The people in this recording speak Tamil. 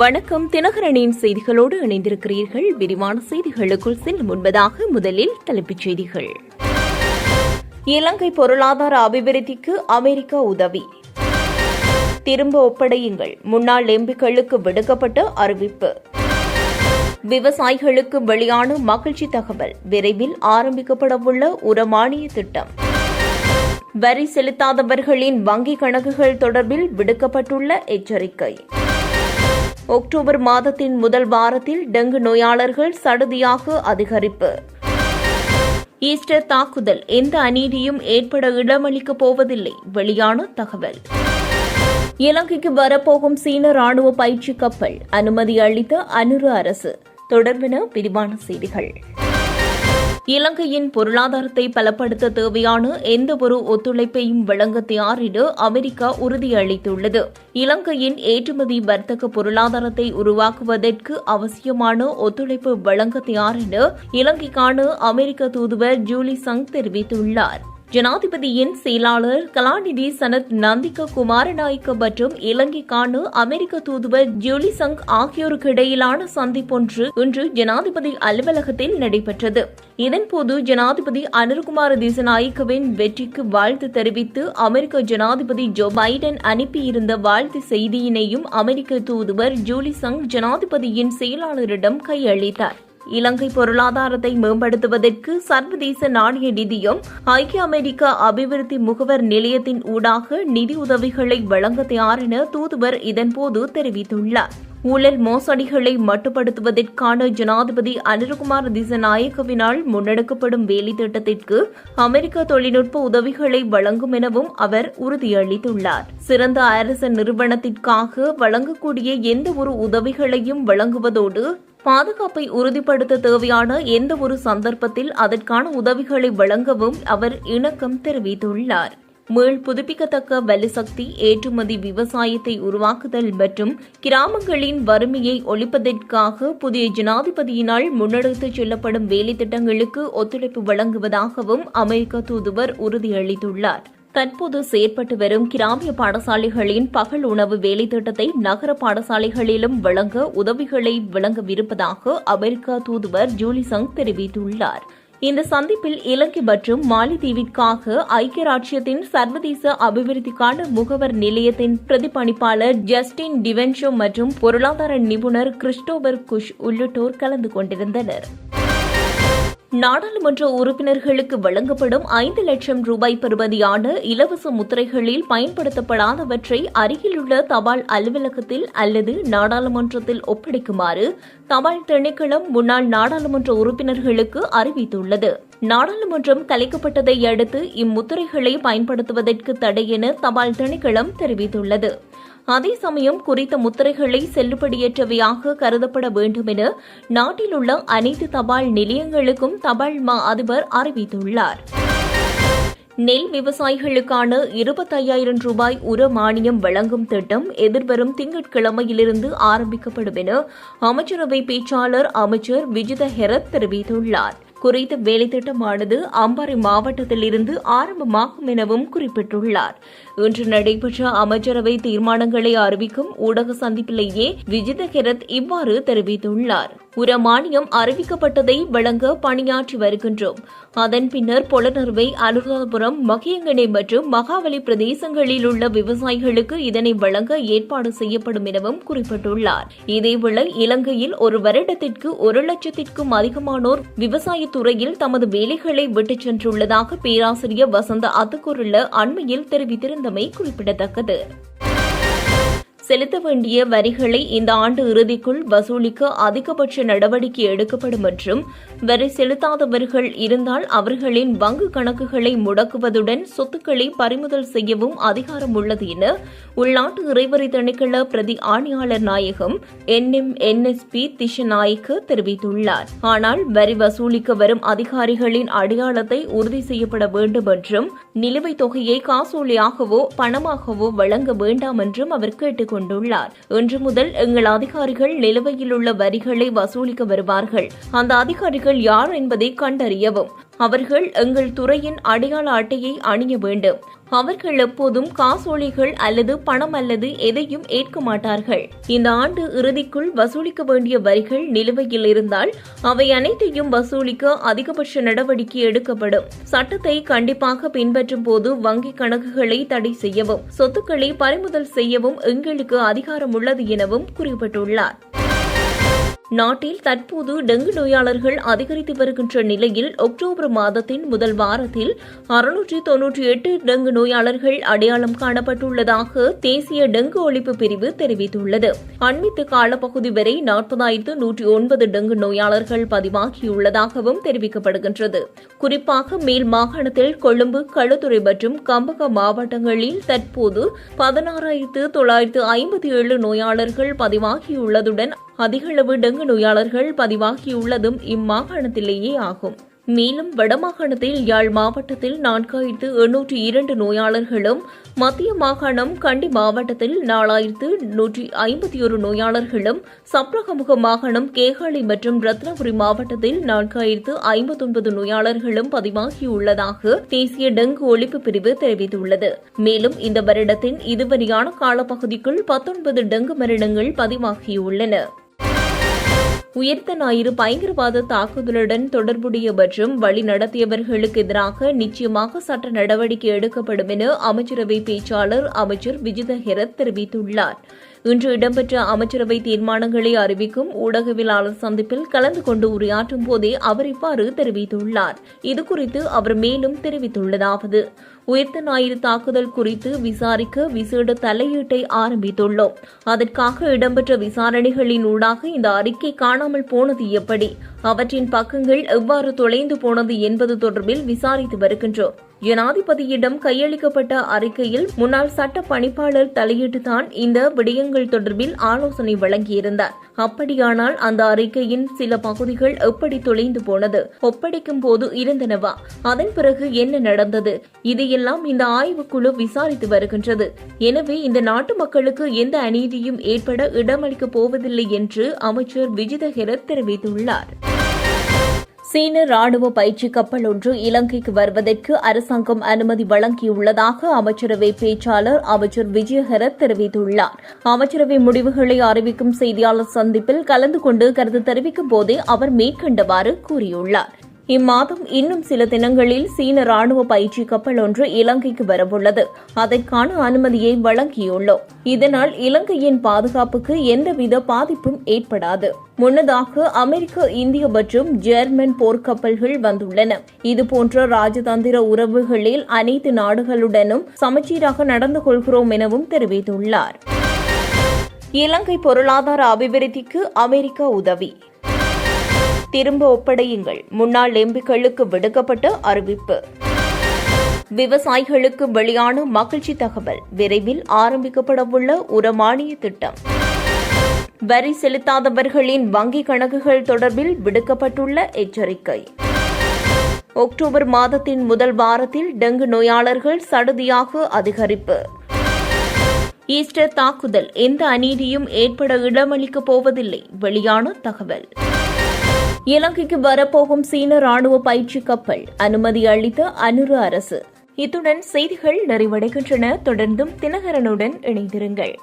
வணக்கம். தினகரனின் செய்திகளோடு இணைந்திருக்கிறீர்கள். விரிவான செய்திகளுக்குள் செல்லும் முன்பதாக முதலில் தலைப்புச் செய்திகள். இலங்கை பொருளாதார அபிவிருத்திக்கு அமெரிக்கா உதவி. திரும்ப ஒப்படையுங்கள், முன்னாள் எம்பிக்களுக்கு விடுக்கப்பட்ட அறிவிப்பு. விவசாயிகளுக்கு வெளியான மகிழ்ச்சி தகவல், விரைவில் ஆரம்பிக்கப்படவுள்ள உரமானிய திட்டம். வரி செலுத்தாதவர்களின் வங்கிக் கணக்குகள் தொடர்பில் விடுக்கப்பட்டுள்ள எச்சரிக்கை. அக்டோபர் மாதத்தின் முதல் வாரத்தில் டெங்கு நோயாளர்கள் சடுதியாக அதிகரிப்பு. ஈஸ்டர் தாக்குதல், எந்த அநீதியும் ஏற்பட இடமளிக்கப் போவதில்லை, வெளியான தகவல். இலங்கைக்கு வரப்போகும் சீன ராணுவ பயிற்சி கப்பல் அனுமதி அளித்த அனுர அரசு. தொடர்பென விரிவான செய்திகள். இலங்கையின் பொருளாதாரத்தை பலப்படுத்த தேவையான எந்தவொரு ஒத்துழைப்பையும் வழங்க தயார் என அமெரிக்கா உறுதியளித்துள்ளது. இலங்கையின் ஏற்றுமதி வர்த்தக பொருளாதாரத்தை உருவாக்குவதற்கு அவசியமான ஒத்துழைப்பு வழங்க தயார் என இலங்கைக்கான அமெரிக்க தூதுவர் ஜூலி சங் தெரிவித்துள்ளார். ஜனாதிபதியின் செயலாளர் கலாநிதி சனத் நந்திக குமாரநாயக்க மற்றும் இலங்கைக்கான அமெரிக்க தூதுவர் ஜூலி சங் ஆகியோருக்கு இடையிலான சந்திப்பொன்று இன்று ஜனாதிபதி அலுவலகத்தில் நடைபெற்றது. இதன்போது ஜனாதிபதி அனுர்குமார திசாநாயக்கவின் வெற்றிக்கு வாழ்த்து தெரிவித்து அமெரிக்க ஜனாதிபதி ஜோ பைடன் அனுப்பியிருந்த வாழ்த்து செய்தியினையும் அமெரிக்க தூதுவர் ஜூலி சங் ஜனாதிபதியின் செயலாளரிடம் கையளித்தார். இலங்கை பொருளாதாரத்தை மேம்படுத்துவதற்கு சர்வதேச நாணய நிதியம் ஐக்கிய அமெரிக்க அபிவிருத்தி முகவர் நிலையத்தின் ஊடாக நிதி உதவிகளை வழங்க தயார் என தூதுவர் இதன்போது தெரிவித்துள்ளார். ஊழல் மோசடிகளை மட்டுப்படுத்துவதற்கான ஜனாதிபதி அனுர்குமார் திசாநாயக்கவினால் முன்னெடுக்கப்படும் வேலை திட்டத்திற்கு அமெரிக்க தொழில்நுட்ப உதவிகளை வழங்கும் எனவும் அவர் உறுதியளித்துள்ளார். சிறந்த அரசு நிறுவனத்திற்காக வழங்கக்கூடிய எந்த ஒரு உதவிகளையும் வழங்குவதோடு பாதுகாப்பை உறுதிப்படுத்த தேவையான எந்த ஒரு சந்தர்ப்பத்தில் அதற்கான உதவிகளை வழங்கவும் அவர் இணக்கம் தெரிவித்துள்ளார். மீள் புதுப்பிக்கத்தக்க வலுசக்தி, ஏற்றுமதி, விவசாயத்தை உருவாக்குதல் மற்றும் கிராமங்களின் வறுமையை ஒழிப்பதற்காக புதிய ஜனாதிபதியினால் முன்னெடுத்துச் செல்லப்படும் வேலை திட்டங்களுக்கு ஒத்துழைப்பு வழங்குவதாகவும் அமெரிக்க தூதுவர் உறுதியளித்துள்ளார். தற்போது செயற்பட்டு வரும் கிராமிய பாடசாலைகளின் பகல் உணவு வேலை திட்டத்தை நகர பாடசாலைகளிலும் வழங்க உதவிகளை வழங்கவிருப்பதாக அமெரிக்க தூதுவர் ஜூலி சங் தெரிவித்துள்ளார். இந்த சந்திப்பில் இலங்கை மற்றும் மாலிதீவிற்காக ஐக்கிய ராச்சியத்தின் சர்வதேச அபிவிருத்திக்கான முகவர் நிலையத்தின் பிரதிபலிப்பாளர் ஜஸ்டின் டிவென்ஷோ மற்றும் பொருளாதார நிபுணர் கிறிஸ்டோபர் குஷ் உள்ளிட்டோர் கலந்து கொண்டிருந்தனர். நாடாளுமன்ற உறுப்பினர்களுக்கு வழங்கப்படும் 5 லட்சம் ரூபாய் பெறுமதியான இலவச முத்திரைகளில் பயன்படுத்தப்படாதவற்றை அருகிலுள்ள தபால் அலுவலகத்தில் அல்லது நாடாளுமன்றத்தில் ஒப்படைக்குமாறு தபால் திணைக்களம் முன்னாள் நாடாளுமன்ற உறுப்பினர்களுக்கு அறிவித்துள்ளது. நாடாளுமன்றம் கலைக்கப்பட்டதை அடுத்து இம்முத்திரைகளை பயன்படுத்துவதற்கு தடை என தபால் திணைக்களம் தெரிவித்துள்ளது. அதே சமயம் குறித்த முத்திரைகளை செல்லுபடியற்றவையாக கருதப்பட வேண்டும் என நாட்டில் உள்ள அனைத்து தபால் நிலையங்களுக்கும் தபால் மா அதிபர் அறிவித்துள்ளார். நெல் விவசாயிகளுக்கான 25,000 ரூபாய் உர மானியம் வழங்கும் திட்டம் எதிர்வரும் திங்கட்கிழமையிலிருந்து ஆரம்பிக்கப்படும் என அமைச்சரவை பேச்சாளர் அமைச்சர் விஜித ஹெரத் தெரிவித்துள்ளார். குறித்த வேலைத்திட்டமானது அம்பாறை மாவட்டத்திலிருந்து ஆரம்பமாகும் எனவும் குறிப்பிட்டுள்ளார். இன்று நடைபெற்ற அமைச்சரவை தீர்மானங்களை அறிவிக்கும் ஊடக சந்திப்பிலேயே விஜித ஹெரத் இவ்வாறு தெரிவித்துள்ளார். உர மானியம் அறிவிக்கப்பட்டதை வழங்க பணியாற்றி வருகின்றோம். அதன் பின்னர் பொலனறுவை, அனுராதபுரம், மகியங்கனை மற்றும் மகாவலி பிரதேசங்களில் உள்ள விவசாயிகளுக்கு இதனை வழங்க ஏற்பாடு செய்யப்படும் எனவும் குறிப்பிட்டுள்ளார். இதேவேளை இலங்கையில் ஒரு வருடத்திற்கு 1 லட்சத்திற்கும் அதிகமானோர் விவசாய துறையில் தமது வேலைகளை விட்டுச் சென்றுள்ளதாக பேராசிரியர் வசந்த அத்துக்குருள அண்மையில் தெரிவித்திருந்தமை குறிப்பிடத்தக்கது. செலுத்த வேண்டிய வரிகளை இந்த ஆண்டு இறுதிக்குள் வசூலிக்க அதிகபட்ச நடவடிக்கை எடுக்கப்படும் என்றும் வரி செலுத்தாதவர்கள் இருந்தால் அவர்களின் வங்கி கணக்குகளை முடக்குவதுடன் சொத்துக்களை பறிமுதல் செய்யவும் அதிகாரம் உள்ளது என உள்நாட்டு இறைவரி திணைக்கள பிரதி ஆணையாளர் நாயகம் NMNSP திஷநாயக்க தெரிவித்துள்ளார். ஆனால் வரி வசூலிக்க வரும் அதிகாரிகளின் அடையாளத்தை உறுதி செய்யப்பட வேண்டும் என்றும் நிலுவைத் தொகையை காசோலையாகவோ பணமாகவோ வழங்க வேண்டாம் என்றும் அவர் கேட்டுக் கொண்டுள்ளார். இன்று முதல் எங்கள் அதிகாரிகள் நிலுவையில் உள்ள வரிகளை வசூலிக்க வருவார்கள். அந்த அதிகாரிகள் யார் என்பதை கண்டறியவும், அவர்கள் எங்கள் துறையின் அடையாள அட்டையை அணிய வேண்டும். அவர்கள் எப்போதும் காசோலைகள் அல்லது பணம் அல்லது எதையும் ஏற்க மாட்டார்கள். இந்த ஆண்டு இறுதிக்குள் வசூலிக்க வேண்டிய வரிகள் நிலுவையில் இருந்தால் அவை அனைத்தையும் வசூலிக்க அதிகபட்ச நடவடிக்கை எடுக்கப்படும். சட்டத்தை கண்டிப்பாக பின்பற்றும் போது வங்கிக் கணக்குகளை தடை செய்யவும் சொத்துக்களை பறிமுதல் செய்யவும் எங்களுக்கு அதிகாரம் உள்ளது எனவும் குறிப்பிட்டுள்ளார். நாட்டில் தற்போது டெங்கு நோயாளர்கள் அதிகரித்து வருகின்ற நிலையில் அக்டோபர் மாதத்தின் முதல் வாரத்தில் 698 டெங்கு நோயாளர்கள் அடையாளம் காணப்பட்டுள்ளதாக தேசிய டெங்கு ஒழிப்பு பிரிவு தெரிவித்துள்ளது. அண்மித்த காலப்பகுதி வரை 40,109 டெங்கு நோயாளர்கள் பதிவாகியுள்ளதாகவும் தெரிவிக்கப்படுகின்றது. குறிப்பாக மேல் மாகாணத்தில் கொழும்பு, களுத்துறை மற்றும் கம்பக மாவட்டங்களில் தற்போது 16,957 நோயாளர்கள் பதிவாகியுள்ளதுடன் அதிகளவு டெங்கு நோயாளர்கள் பதிவாகியுள்ளதும் இம்மாகாணத்திலேயே ஆகும். மேலும் வடமாகாணத்தில் யாழ் மாவட்டத்தில் 4,802 நோயாளர்களும், மத்திய மாகாணம் கண்டி மாவட்டத்தில் 4,151 நோயாளர்களும், சப்ரகமுக மாகாணம் கேகாலை மற்றும் ரத்னபுரி மாவட்டத்தில் 4,059 நோயாளர்களும் பதிவாகியுள்ளதாக தேசிய டெங்கு ஒழிப்பு பிரிவு தெரிவித்துள்ளது. மேலும் இந்த வருடத்தின் இதுவரையான காலப்பகுதிக்குள் 19 டெங்கு மரணங்கள் பதிவாகியுள்ளன. உயிர்த்த ஞாயிறு பயங்கரவாத தாக்குதலுடன் தொடர்புடைய மற்றும் வழி நடத்தியவர்களுக்கு எதிராக நிச்சயமாக சட்ட நடவடிக்கை எடுக்கப்படும் என அமைச்சரவை பேச்சாளர் அமைச்சர் விஜித ஹெரத் தெரிவித்துள்ளார். இன்று இடம்பெற்ற அமைச்சரவை தீர்மானங்களை அறிவிக்கும் ஊடகவியலாளர் சந்திப்பில் கலந்து கொண்டு உரையாற்றும் போதே அவர் இவ்வாறு தெரிவித்துள்ளார். இதுகுறித்து அவர் மேலும் தெரிவித்துள்ளதாவது: உயிர்த்த ஞாயிறு தாக்குதல் குறித்து விசாரிக்க விசேட தலையீட்டை ஆரம்பித்துள்ளோம். அதற்காக இடம்பெற்ற விசாரணைகளின் ஊடாக இந்த அறிக்கை காணாமல் போனது எப்படி, அவற்றின் பக்கங்கள் எவ்வாறு தொலைந்து போனது என்பது தொடர்பில் விசாரித்து வருகின்றோம். ஜனாதிபதியிடம் கையளிக்கப்பட்ட அறிக்கையில் முன்னாள் சட்ட பணிப்பாளர் தலையிட்டுதான் இந்த விடயங்கள் தொடர்பில் ஆலோசனை வழங்கியிருந்தார். அப்படியானால் அந்த அறிக்கையின் சில பகுதிகள் எப்படி தொலைந்து போனது, ஒப்படைக்கும் போது இருந்தனவா, அதன் பிறகு என்ன நடந்தது, இதையெல்லாம் இந்த ஆய்வுக்குழு விசாரித்து வருகின்றது. எனவே இந்த நாட்டு மக்களுக்கு எந்த அநீதியும் ஏற்பட இடமளிக்கப் போவதில்லை என்று அமைச்சர் விஜித ஹெரத் தெரிவித்துள்ளார். சீன ராணுவ பயிற்சி கப்பல் ஒன்று இலங்கைக்கு வருவதற்கு அரசாங்கம் அனுமதி வழங்கியுள்ளதாக அமைச்சரவை பேச்சாளர் அமைச்சர் விஜய ஹெரத் தெரிவித்துள்ளார். அமைச்சரவை முடிவுகளை அறிவிக்கும் செய்தியாளர் சந்திப்பில் கலந்து கொண்டு கருத்து தெரிவிக்கும் போதே அவர் மேற்கண்டவாறு கூறியுள்ளார். இம்மாதம் இன்னும் சில தினங்களில் சீன ராணுவ பயிற்சி கப்பல் ஒன்று இலங்கைக்கு வரவுள்ளது. அதற்கான அனுமதியை வழங்கியுள்ளோம். இதனால் இலங்கையின் பாதுகாப்புக்கு எந்தவித பாதிப்பும் ஏற்படாது. முன்னதாக அமெரிக்க, இந்திய மற்றும் ஜெர்மன் போர்க்கப்பல்கள் வந்துள்ளன. இதுபோன்ற ராஜதந்திர உறவுகளில் அனைத்து நாடுகளுடனும் சமச்சீராக நடந்து கொள்கிறோம் எனவும் தெரிவித்துள்ளார். இலங்கை பொருளாதார அபிவிருத்திக்கு அமெரிக்கா உதவி. திரும்ப ஒப்படையுங்கள், முன்னாள் எம்பிக்களுக்கு விடுக்கப்பட்ட அறிவிப்பு. விவசாயிகளுக்கு வெளியான மகிழ்ச்சி தகவல்: விரைவில் ஆரம்பிக்கப்படவுள்ள உரமானிய திட்டம். வரி செலுத்தாதவர்களின் வங்கிக் கணக்குகள் தொடர்பில் விடுக்கப்பட்டுள்ள எச்சரிக்கை. அக்டோபர் மாதத்தின் முதல் வாரத்தில் டெங்கு நோயாளர்கள் சடுதியாக அதிகரிப்பு. ஈஸ்டர் தாக்குதல் எந்த அநீதியும் ஏற்பட இடமளிக்கப் போவதில்லை, வெளியான தகவல். இலங்கைக்கு வரப்போகும் சீன ராணுவ பயிற்சி கப்பல் அனுமதி அளித்த அனுர அரசு. இத்துடன் செய்திகள் நிறைவடைகின்றன. தொடர்ந்தும் தினகரனுடன் இணைந்திருங்கள்.